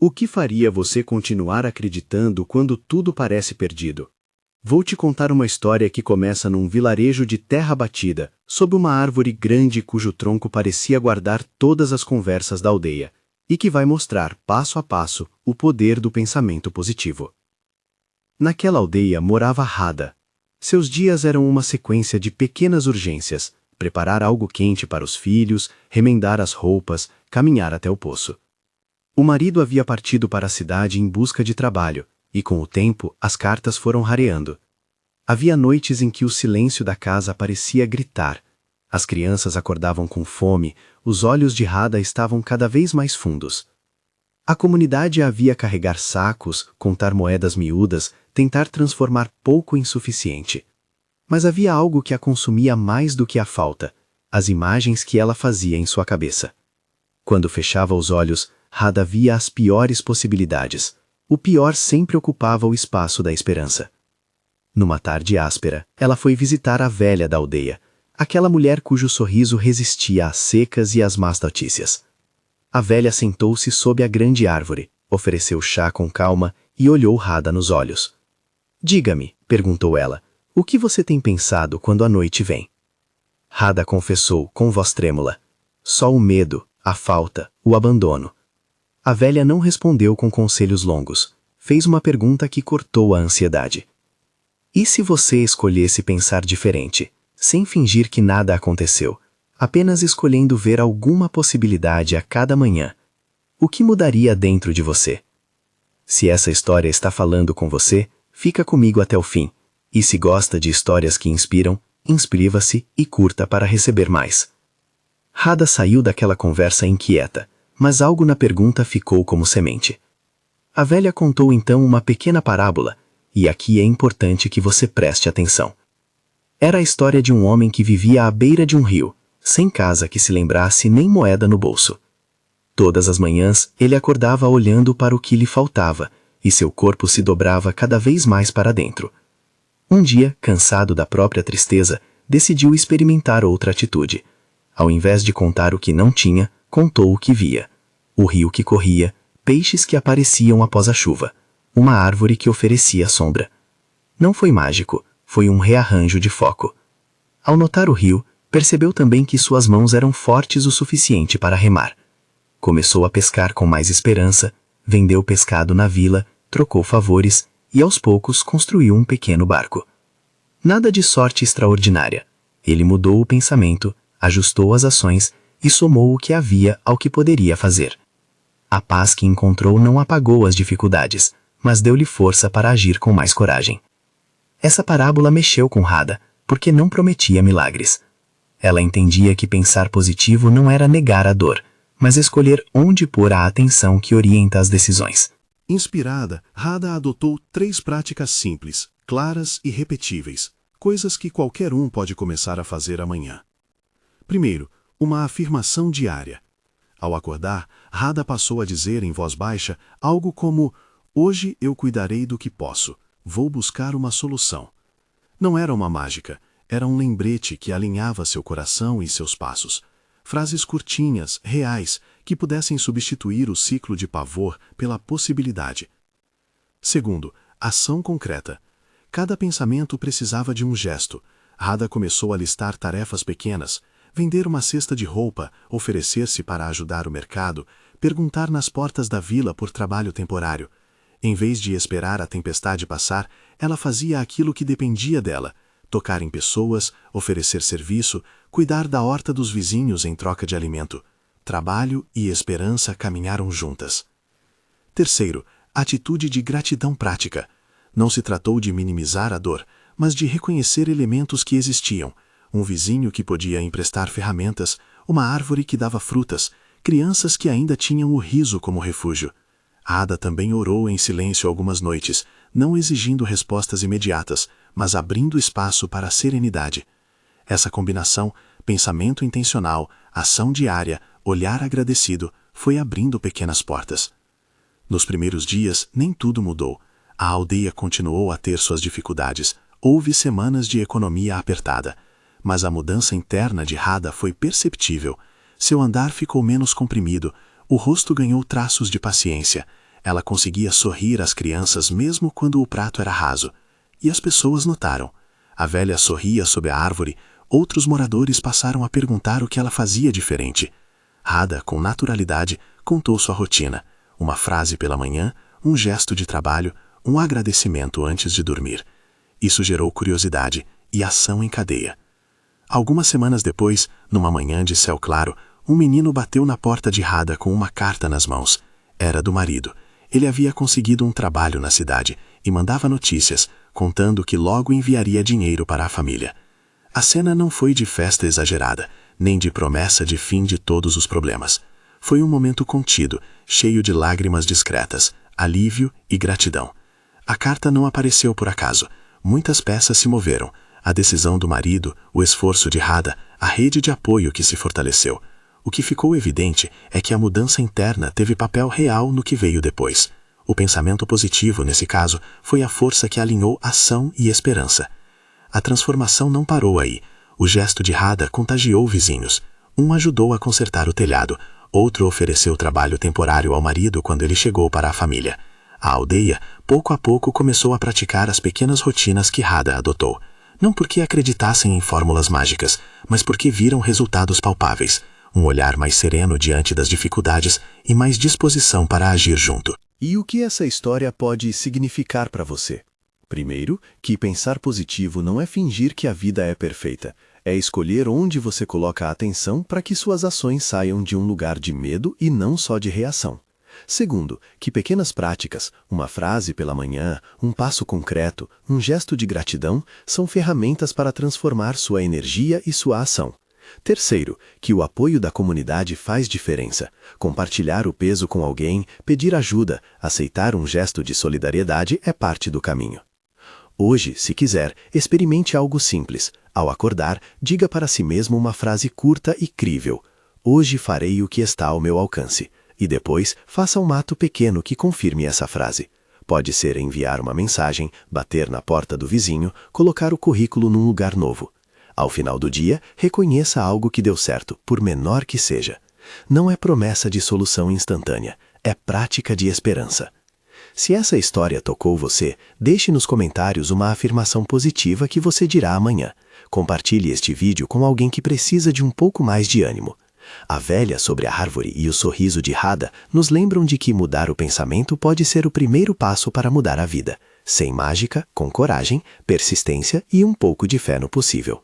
O que faria você continuar acreditando quando tudo parece perdido? Vou te contar uma história que começa num vilarejo de terra batida, sob uma árvore grande cujo tronco parecia guardar todas as conversas da aldeia, e que vai mostrar, passo a passo, o poder do pensamento positivo. Naquela aldeia morava Rada. Seus dias eram uma sequência de pequenas urgências: preparar algo quente para os filhos, remendar as roupas, caminhar até o poço. O marido havia partido para a cidade em busca de trabalho, e com o tempo as cartas foram rareando. Havia noites em que o silêncio da casa parecia gritar. As crianças acordavam com fome, os olhos de Rada estavam cada vez mais fundos. A comunidade a havia carregar sacos, contar moedas miúdas, tentar transformar pouco em suficiente. Mas havia algo que a consumia mais do que a falta: as imagens que ela fazia em sua cabeça. Quando fechava os olhos, Rada via as piores possibilidades. O pior sempre ocupava o espaço da esperança. Numa tarde áspera, ela foi visitar a velha da aldeia, aquela mulher cujo sorriso resistia às secas e às más notícias. A velha sentou-se sob a grande árvore, ofereceu chá com calma e olhou Rada nos olhos. "Diga-me", perguntou ela, "o que você tem pensado quando a noite vem?" Rada confessou, com voz trêmula: "Só o medo, a falta, o abandono." A velha não respondeu com conselhos longos. Fez uma pergunta que cortou a ansiedade. "E se você escolhesse pensar diferente, sem fingir que nada aconteceu, apenas escolhendo ver alguma possibilidade a cada manhã? O que mudaria dentro de você?" Se essa história está falando com você, fica comigo até o fim. E se gosta de histórias que inspiram, inscreva-se e curta para receber mais. Rada saiu daquela conversa inquieta, mas algo na pergunta ficou como semente. A velha contou então uma pequena parábola, e aqui é importante que você preste atenção. Era a história de um homem que vivia à beira de um rio, sem casa que se lembrasse nem moeda no bolso. Todas as manhãs, ele acordava olhando para o que lhe faltava, e seu corpo se dobrava cada vez mais para dentro. Um dia, cansado da própria tristeza, decidiu experimentar outra atitude. Ao invés de contar o que não tinha, contou o que via: o rio que corria, peixes que apareciam após a chuva, uma árvore que oferecia sombra. Não foi mágico, foi um rearranjo de foco. Ao notar o rio, percebeu também que suas mãos eram fortes o suficiente para remar. Começou a pescar com mais esperança, vendeu pescado na vila, trocou favores e aos poucos construiu um pequeno barco. Nada de sorte extraordinária. Ele mudou o pensamento, ajustou as ações e somou o que havia ao que poderia fazer. A paz que encontrou não apagou as dificuldades, mas deu-lhe força para agir com mais coragem. Essa parábola mexeu com Rada, porque não prometia milagres. Ela entendia que pensar positivo não era negar a dor, mas escolher onde pôr a atenção que orienta as decisões. Inspirada, Rada adotou 3 práticas simples, claras e repetíveis, coisas que qualquer um pode começar a fazer amanhã. Primeiro, uma afirmação diária. Ao acordar, Rada passou a dizer em voz baixa algo como: "Hoje eu cuidarei do que posso, vou buscar uma solução." Não era uma mágica, era um lembrete que alinhava seu coração e seus passos. Frases curtinhas, reais, que pudessem substituir o ciclo de pavor pela possibilidade. Segundo, ação concreta. Cada pensamento precisava de um gesto. Rada começou a listar tarefas pequenas: vender uma cesta de roupa, oferecer-se para ajudar o mercado, perguntar nas portas da vila por trabalho temporário. Em vez de esperar a tempestade passar, ela fazia aquilo que dependia dela: tocar em pessoas, oferecer serviço, cuidar da horta dos vizinhos em troca de alimento. Trabalho e esperança caminharam juntas. Terceiro, atitude de gratidão prática. Não se tratou de minimizar a dor, mas de reconhecer elementos que existiam: um vizinho que podia emprestar ferramentas, uma árvore que dava frutas, crianças que ainda tinham o riso como refúgio. Rada também orou em silêncio algumas noites, não exigindo respostas imediatas, mas abrindo espaço para a serenidade. Essa combinação, pensamento intencional, ação diária, olhar agradecido, foi abrindo pequenas portas. Nos primeiros dias, nem tudo mudou. A aldeia continuou a ter suas dificuldades. Houve semanas de economia apertada. Mas a mudança interna de Rada foi perceptível. Seu andar ficou menos comprimido, o rosto ganhou traços de paciência. Ela conseguia sorrir às crianças mesmo quando o prato era raso. E as pessoas notaram. A velha sorria sob a árvore, outros moradores passaram a perguntar o que ela fazia diferente. Radha, com naturalidade, contou sua rotina. Uma frase pela manhã, um gesto de trabalho, um agradecimento antes de dormir. Isso gerou curiosidade e ação em cadeia. Algumas semanas depois, numa manhã de céu claro, um menino bateu na porta de Radha com uma carta nas mãos. Era do marido. Ele havia conseguido um trabalho na cidade e mandava notícias, contando que logo enviaria dinheiro para a família. A cena não foi de festa exagerada, nem de promessa de fim de todos os problemas. Foi um momento contido, cheio de lágrimas discretas, alívio e gratidão. A carta não apareceu por acaso. Muitas peças se moveram. A decisão do marido, o esforço de Radha, a rede de apoio que se fortaleceu. O que ficou evidente é que a mudança interna teve papel real no que veio depois. O pensamento positivo, nesse caso, foi a força que alinhou ação e esperança. A transformação não parou aí. O gesto de Radha contagiou vizinhos. Um ajudou a consertar o telhado, outro ofereceu trabalho temporário ao marido quando ele chegou para a família. A aldeia, pouco a pouco, começou a praticar as pequenas rotinas que Radha adotou. Não porque acreditassem em fórmulas mágicas, mas porque viram resultados palpáveis. Um olhar mais sereno diante das dificuldades e mais disposição para agir junto. E o que essa história pode significar para você? Primeiro, que pensar positivo não é fingir que a vida é perfeita. É escolher onde você coloca a atenção para que suas ações saiam de um lugar de medo e não só de reação. Segundo, que pequenas práticas, uma frase pela manhã, um passo concreto, um gesto de gratidão, são ferramentas para transformar sua energia e sua ação. Terceiro, que o apoio da comunidade faz diferença. Compartilhar o peso com alguém, pedir ajuda, aceitar um gesto de solidariedade é parte do caminho. Hoje, se quiser, experimente algo simples. Ao acordar, diga para si mesmo uma frase curta e crível. Hoje farei o que está ao meu alcance. E depois, faça um ato pequeno que confirme essa frase. Pode ser enviar uma mensagem, bater na porta do vizinho, colocar o currículo num lugar novo. Ao final do dia, reconheça algo que deu certo, por menor que seja. Não é promessa de solução instantânea, é prática de esperança. Se essa história tocou você, deixe nos comentários uma afirmação positiva que você dirá amanhã. Compartilhe este vídeo com alguém que precisa de um pouco mais de ânimo. A velha sobre a árvore e o sorriso de Radha nos lembram de que mudar o pensamento pode ser o primeiro passo para mudar a vida. Sem mágica, com coragem, persistência e um pouco de fé no possível.